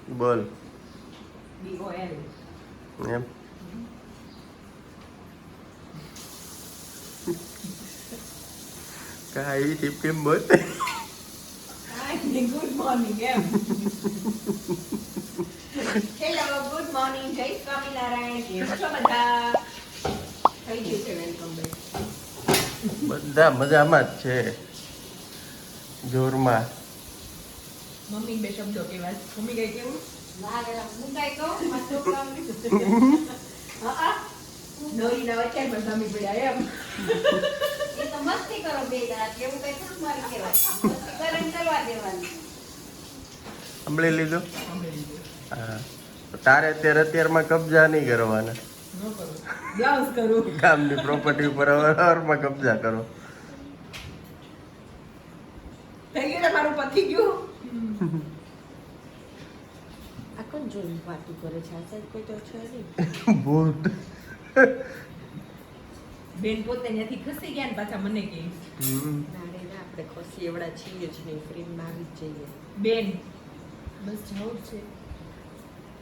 બોલ. BOL. એમ કાંઈ team બોલ. ગુડ મોર્નિંગ એમ. હેલો ગુડ મોર્નિંગ, જય સ્વામિનારાયણ. કેમ છો બધા? થઈ ગયું છે વેલકમ બેક. બધા મજામાં જ છે, જોરમાં. મમ્મી બે શબ્દો કેવા? મમ્મી કઈ કેવું? મુકાઈ કહો હા નોરી ના વચ્ચે પણ મમ્મી પડ્યા એમ. એ તો મસ્તી કરો બે દાડા કેવું કઈ થોડું મારી કહેવાય. મસ્તી કરીને કરવા દેવાની. સાંભળી લીધું? હા, તારે અત્યારમાં કબજા નહીં કરવાના. નો કરો, બ્લાઉઝ કરું. ગામની પ્રોપર્ટી ઉપર અવારમાં કબજા કરો. થઈ ગયું ને મારું પતિ ગયું. આ કોણ જોઈને વાતું કરે છે? આ સાઈડ કોઈ તો છે નહીં. ભૂત. બેન પોતે ત્યાંથી ખસી ગયા ને પાછા મને કહે ના રે ના, આપણે ખોસી એવડા છીએ જ નહીં, ફ્રેમમાં આવી જ જઈએ. બેન બસ જવું જ છે.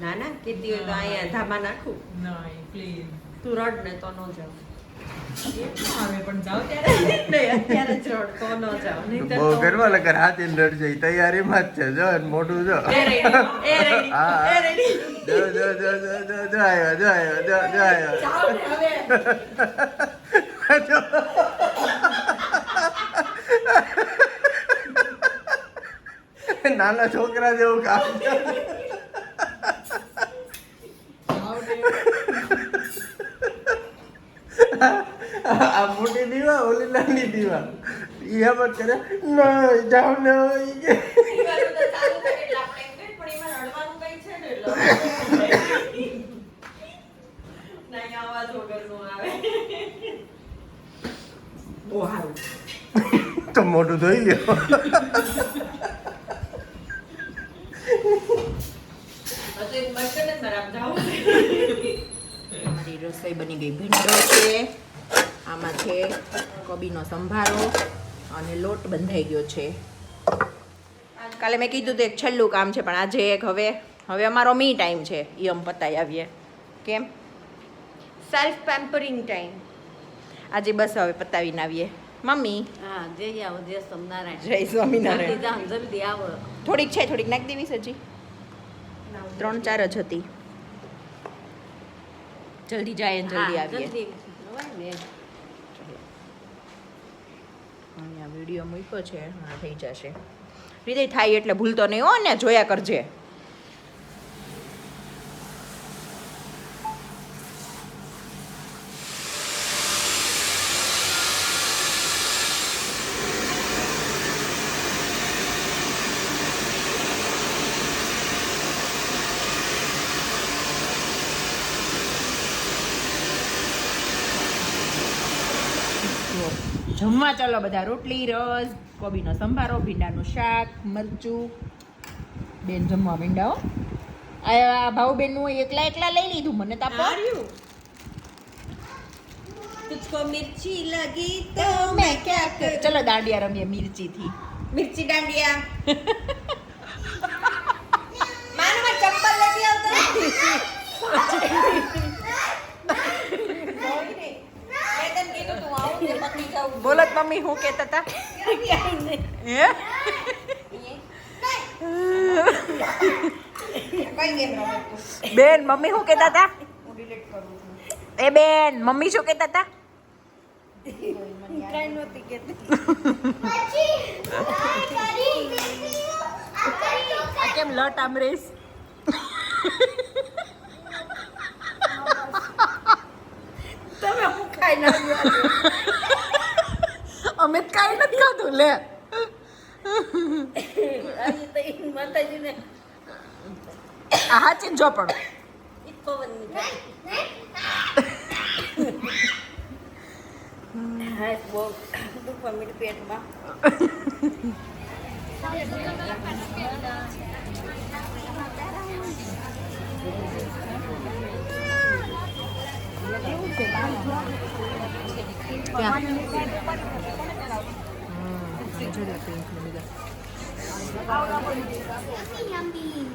ના ના, કીધી હોય તો અહીંયા ધામા નાખું. નહીં પ્લીઝ. તું રડ ને તો ન જાવ. એમ ન આવે પણ જાઓ ત્યારે. નહીં, અત્યારે જ રડ તો ન જાવ. નહીંતર બહુ તો- કરવા લગર હાથી નડશે, તૈયારીમાં જ છે. જો ને મોઢું જો. એ રેડી, એ રેડી, હા. એ રેડી. જો જો જો જો જો જો આવ્યો, જો આવ્યો, જો જો આવ્યો. જાઓ ને હવે. નાના છોકરા જેવું કામ છે. જાઓ ને. આ મોટી દીવા, ઓલી નાની દીવા, ઈ એમ જ કરે. નહીં જાવ ને ઈ કે. પીવાનું તો ચાલુ કરે એટલે આપણે એમ કહીએ, પણ એમાં રડવાનું કંઈ છે ને એટલે. નહીં, અવાજ વગરનું આવે. બહુ સારું. તો મોઢું ધોઈ લ્યો. તો એક બર્તન જ ખરાબ જાવું. અમારી રસોઈ બની ગઈ. ભીંડો છે, આમાં છે કોબીનો સંભારો અને લોટ બંધાઈ ગયો છે. કાલે મેં કીધું તો એક છેલ્લું કામ છે, પણ આજે એક હવે અમારો મી ટાઈમ છે, એ અમે પતાવી આવીએ. કેમ? Self pampering time. આજે બસ હવે પતાવીને આવીએ. મમ્મી હા, જય આવો, જય સ્વામિનારાયણ. જય સ્વામિનારાયણ. જલ્દી જાઓ, જલ્દી આવો. થોડીક છે, થોડીક નાખી દેવી હજી. 3-4 જ હતી. જલ્દી જાય ને જલ્દી હા, આવીએ. જલ્દી. નવાય ને. અહીંયા વિડીયો મૂક્યો છે, હા થઈ જશે. હૃદય થાય એટલે ભૂલતો નહીં હો, ને જોયા કરજે. જમવા ચાલો બધા. રોટલી, રસ, કોબીનો સંભારો, ભીંડાનું શાક, મરચું. બેન જમવા મીંડા હો. આ ભાઉબેનનું એકલા લઈ લીધું, મને તો આપો. હાર્યું. તુજકો મિર્ચી લગી તો મેં ક્યાં કરું? ચલો દાંડિયા રમીએ મિર્ચીથી. મિર્ચી દાંડિયા. માનમાં ચપ્પલ નથી આવતો. મેં તને કીધું તું આવું ને પતી જાઉં. બોલો તો મમ્મી શું કહેતા હતા? હે? કઈ ગેમ રમે તું? બેન મમ્મી શું કહેતા હતા? હું ડિલીટ કરું છું. એ બેન મમ્મી શું કહેતા હતા? કાંઈ નહોતી કહેતી. આ કેમ લટ આમ રેસ? તમે હું ખાઈ નાખ્યું. અમે તો કાંઈ નથી ખાધું લે. આજે તો ઈ માતાજીને આ હાચીને જો પણ ઈ પવનની હા, બહુ દુખવા મીઠ પેટમાં.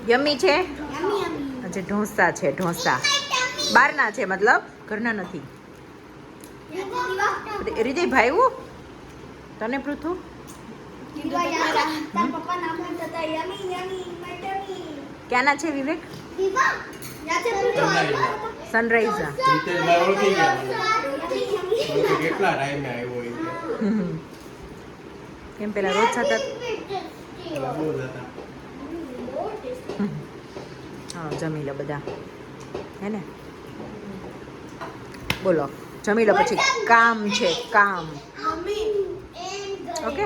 યમી છે. આજે ઢોસા છે, ઢોસા બહારના છે, મતલબ ઘરના નથી. હૃદય ભાઈવું તને પૃથુ ક્યાંના છે વિવેક? સનરાઈઝ. રીતેશભાઈ ઓળખી ગયા મને. કેટલા ટાઈમે આવ્યો એ કે. કેમ પેલા રોજ સતત બહુ જ હતા. હા જમી લો બધા હે ને. બોલો જમી લો પછી કામ છે, કામ. ઓકે.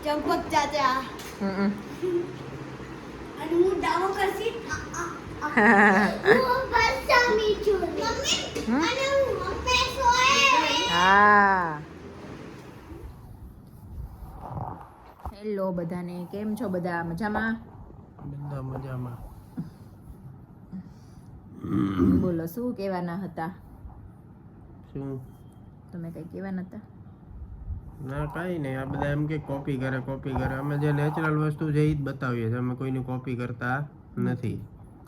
ચંપક ચાચા હમ અને હું ડામો કરશી હું બસામી છું મમ્મી અને હું મમ્મી સોએ. હા. હેલો બધાને, કેમ છો બધા? મજામાં? બધા મજામાં. બોલો શું કહેવાના હતા? શું? તમે કઈ કહેવાના હતા? ના કાંઈ નહીં. આ બધા એમ કે કોપી કરે. અમે જે નેચરલ વસ્તુ છે એ જ બતાવીએ છીએ. અમે કોઈની કોપી કરતા નથી.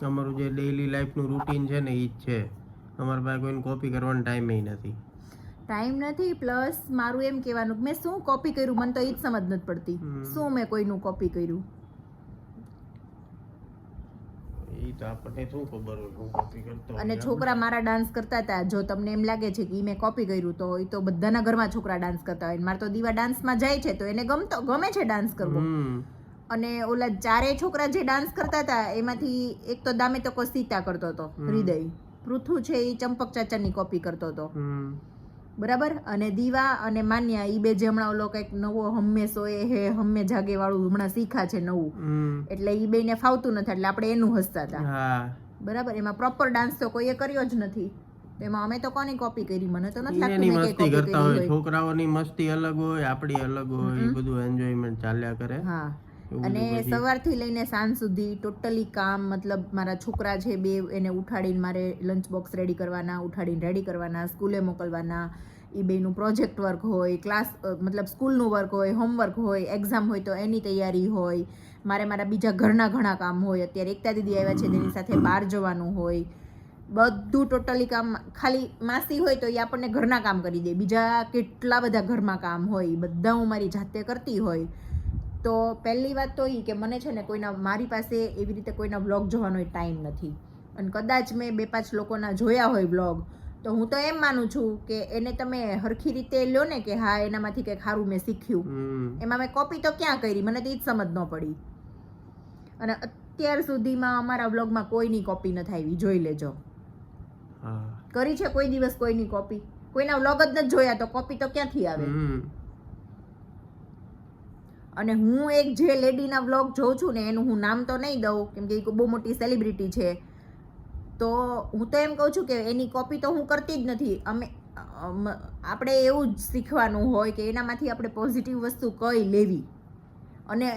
અમારું જે ડેઈલી લાઈફનું રૂટીન છે ને એ જ છે. અમારા પાસે કોઈની કોપી કરવાનો ટાઈમ નથી. ટાઈમ નથી, પ્લસ મારું એમ કહેવાનું કે મેં શું કોપી કર્યું મને તો એ જ સમજ નથી પડતી. શું મેં કોઈનું કોપી કર્યું? એ તો આપણને શું ખબર હોય હું કોપી કરતો હોય. અને છોકરા મારા ડાન્સ કરતા હતા, જો તમને એમ લાગે છે કે ઈ મેં કોપી કર્યું તો એ તો બધાના ઘરમાં છોકરા ડાન્સ કરતા હોય. મારે તો દીવા ડાન્સમાં જાય છે તો એને ગમે છે ડાન્સ કરવો. અને ઓલા ચારે છોકરા જે ડાન્સ કરતા હતા એમાંથી એક તો દામે તો સીતા કરતો હતો, હૃદય. પૃથુ છે એ ચંપક ચાચાની કોપી કરતો હતો, બરાબર. અને દીવા અને માન્યા ઈ બે જે હમણાં ઓલો કંઈક નવો હંમેશો એ હે હમે જાગે વાળું હમણાં શીખા છે નવું, એટલે ઈ બેને ફાવતું નથી એટલે આપણે એનું હસતા હતા, બરાબર. એમાં પ્રોપર ડાન્સ તો કોઈએ કર્યો જ નથી. એમાં અમે તો કોની કોપી કરી? મને તો નથી લાગતું મેં કઈ કોપી કરી હોય. છોકરાઓની મસ્તી અલગ હોય, આપણી અલગ હોય, એ બધું એન્જોયમેન્ટ ચાલ્યા કરે. હા. અને સવારથી લઈને સાંજ સુધી ટોટલી કામ, મતલબ મારા છોકરા છે બે, એને ઉઠાડીને મારે લંચ બોક્સ રેડી કરવાના, ઉઠાડીને રેડી કરવાના, સ્કૂલે મોકલવાના, એ બેનું પ્રોજેક્ટ વર્ક હોય, ક્લાસ મતલબ સ્કૂલનું વર્ક હોય, હોમવર્ક હોય, એક્ઝામ હોય તો એની તૈયારી હોય, મારે મારા બીજા ઘરના ઘણા કામ હોય. અત્યારે એકતા દીદી આવ્યા છે તેની સાથે બહાર જવાનું હોય, બધું ટોટલી કામ. ખાલી માસી હોય તો એ આપણને ઘરના કામ કરી દે, બીજા કેટલા બધા ઘરમાં કામ હોય બધા હું મારી જાતે કરતી હોય. તો પહેલી વાત તો એ કે મને છે ને કોઈના, મારી પાસે એવી રીતે કોઈના વ્લોગ જોવાનો ટાઈમ નથી. અને કદાચ મેં 2-5 લોકોના જોયા હોય વ્લોગ તો હું તો એમ માનું છું કે એને તમે હરખી રીતે લ્યો ને કે હા એનામાંથી કંઈક સારું મેં શીખ્યું. એમાં મેં કોપી તો ક્યાં કરી? મને તો એ જ સમજ ન પડી. અને અત્યાર સુધીમાં અમારા વ્લોગમાં કોઈની કોપી નથી આવી, જોઈ લેજો. કરી છે કોઈ દિવસ કોઈની કોપી? કોઈના વ્લોગ જ નથી જોયા તો કોપી તો ક્યાંથી આવે? અને હું એક જે લેડીના વ્લોગ જોઉં છું ને એનું હું નામ તો નહીં દઉં કેમ કે એ બહુ મોટી સેલિબ્રિટી છે, તો હું તો એમ કહું છું કે એની કોપી તો હું કરતી જ નથી. આપણે એવું જ શીખવાનું હોય કે એનામાંથી આપણે પોઝિટિવ વસ્તુ કઈ લેવી અને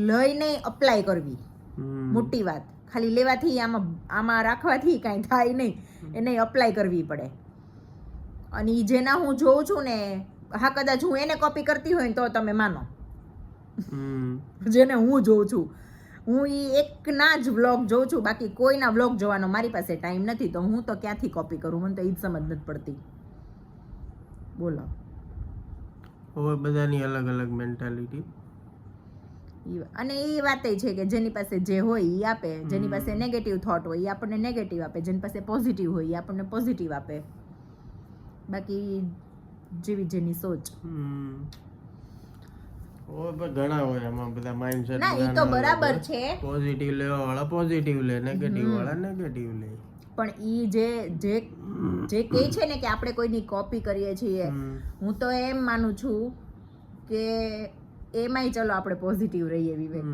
લઈને અપ્લાય કરવી. મોટી વાત. ખાલી લેવાથી આમાં રાખવાથી કાંઈ થાય નહીં, એને અપ્લાય કરવી પડે. અને એ જેના હું જોઉં છું ને, હા કદાચ હું એને કોપી કરતી હોય ને તો તમે માનો, જેને હું જોઉં છું. હું એકના જ વ્લોગ જોઉં છું, બાકી કોઈના વ્લોગ જોવાનો મારી પાસે ટાઈમ નથી. તો હું તો ક્યાંથી કોપી કરું? મને તો એ જ સમજ નથી પડતી. બોલો. હવે બધાની અલગ અલગ મેન્ટાલિટી. અને એ વાત છે કે જેની પાસે જે હોય એ આપે, જેની પાસે નેગેટિવ થોટ હોય એ આપણને નેગેટિવ આપે, જેની પાસે પોઝિટિવ હોય એ આપણને પોઝિટિવ આપે. બાકી જેવી જેની સોચ. ઘણા હોય એમાં બધા માઇન્ડસેટ. ના એ તો બરાબર છે. પોઝિટિવ લેવા વાળા પોઝિટિવ લે, નેગેટિવ વાળા નેગેટિવ લે. પણ ઈ જે કહે છે ને કે આપણે કોઈની કોપી કરીએ છીએ, હું તો એમ માનું છું કે એમાંય ચલો આપણે પોઝિટિવ રહીએ વિવેક,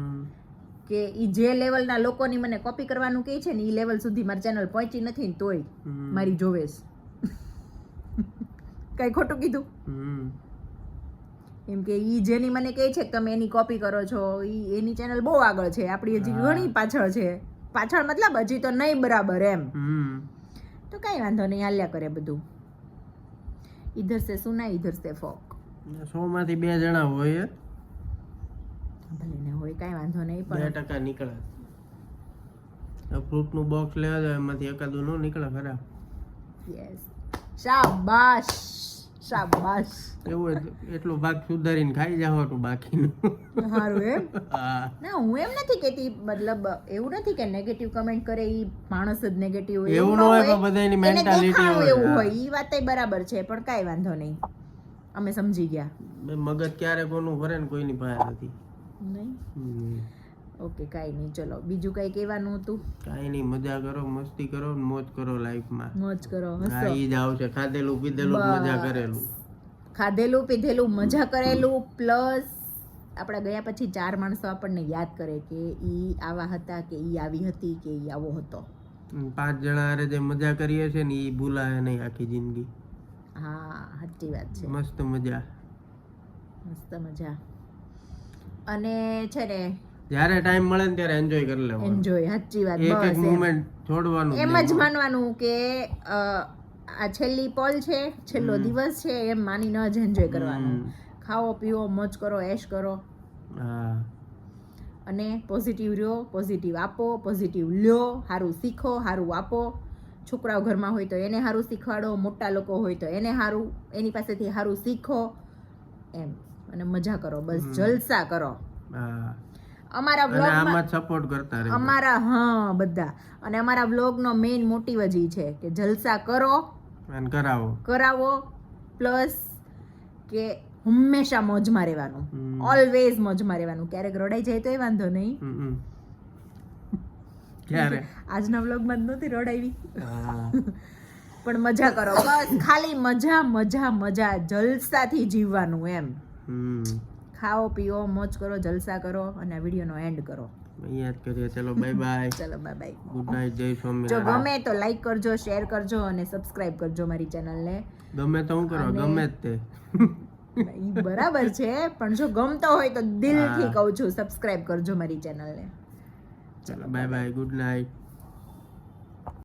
કે ઈ જે લેવલના લોકોની મને કોપી કરવાનું કહે છે ને ઈ લેવલ સુધી મારી ચેનલ પહોંચી નથી ને તોય મારી જોવેશ. કઈ ખોટું કીધું? એમ કે ઈ જેની મને કહે છે કે તમે એની કોપી કરો છો, ઈ એની ચેનલ બહુ આગળ છે, આપણી હજી ઘણી પાછળ છે. પાછળ મતલબ હજી તો નહીં બરાબર એમ. તો કઈ વાંધો નહીં, હાલ્યા કરે બધું. ઈધર સે સુના ઈધર સે ફોક. 100 માંથી 2 જણા હોય ભલે ને હોય કાંઈ વાંધો નહીં, 2% નીકળે. ફ્રૂટનું બોક્સ લેવા જાય એમાંથી એકાદું ન નીકળે ખરા. યસ, શાબાશ શાબાશ. એવું જ એટલો ભાગ સુધારીને ખાઈ જવાનું બાકીનું. સારું એમ. હા ના હું એમ નથી કહેતી, મતલબ એવું નથી કે નેગેટિવ કમેન્ટ કરે ઈ માણસ જ નેગેટિવ હોય એવું ન હોય, પણ બધાની એને mentality દેખાવ હોય. એવું હા. હોય, ઈ વાત બરાબર છે, પણ કાંઈ વાંધો નહીં, અમે સમજી ગયા. મગજ ક્યારે કોનું ભરે ને કોઈની પાસે નથી. નહીં હમ. ઓકે કાંઈ નહીં, ચલો બીજું કાંઈ કહેવાનું હતું? કાંઈ નહીં, મજા કરો, મસ્તી કરો, ને મોજ કરો લાઈફમાં. મોજ કરો, હા હસો. ઈ જ આવશે. ખાધેલું પીધેલું જ મજા બસ. કરેલું. ખાધેલું પીધેલું મજા કરેલું, પ્લસ આપણા ગયા પછી 4 માણસો આપણને યાદ કરે કે ઈ આવા હતા, કે ઈ આવી હતી, કે ઈ આવો હતો. 5 જણા હારે જે મજા કરીએ છે ને ઈ ભૂલાય નહીં આખી જિંદગી. હા સાચી વાત છે, મસ્ત મજા. મસ્ત મજા. અને છે ને જ્યારે ટાઈમ મળે ને ત્યારે એન્જોય કરી લેવાનું. એન્જોય, સાચી વાત. એક એક બસ એમ. મોમેન્ટ છોડવાનું જ એમ નહીં. જ માનવાનું કે આ છેલ્લી પલ છે, છેલ્લો દિવસ છે, એમ માનીને જ એન્જોય કરવાનું. ખાઓ પીઓ, મોજ કરો, એશ કરો, હા અને પોઝિટિવ રહ્યો, પોઝિટિવ આપો, પોઝિટિવ લ્યો, સારું શીખો, સારું આપો. છોકરાઓ ઘરમાં હોય તો એને સારું શીખવાડો, મોટા લોકો હોય તો એને સારું, એની પાસેથી સારું શીખો એમ, અને મજા કરો, બસ જલસા કરો. હા. અમારા અને વ્લોગમાં આમાં સપોર્ટ કરતા રહેજો. હા બધા, અને અમારા વ્લોગનો મેઇન મોટિવ જ ઈ છે કે જલસા કરો, અને કરાવો. પ્લસ કે હંમેશા મોજમાં રહેવાનું, ઓલવેઝ મોજમાં રહેવાનું. ક્યારેક રડાઈ જાય તો એ વાંધો નહીં. ક્યારે? આજના વ્લોગમાં જ નહોતી રડાવી, હા. પણ મજા કરો, બસ ખાલી મજા મજા મજા, જલસાથી જીવવાનું એમ. ખાઓ પીઓ, મોજ કરો, જલસા કરો, અને આ વિડીયોનો એન્ડ કરો. અહીંયા જ કરીએ. ચલો બાય બાય. ચલો બાય બાય. Good night. જય જો સ્વામિનારાયણ. ગમે તો લાઈક કરજો, શેર કરજો, અને સબસ્ક્રાઇબ કરજો મારી ચેનલને. ગમે તો હું કરો, અને- ગમે જ તે. ઈ બરાબર છે, પણ જો ગમતો હોય તો દિલથી કહું છું સબસ્ક્રાઇબ કરજો મારી ચેનલને. ચલો બાય બાય. Good night.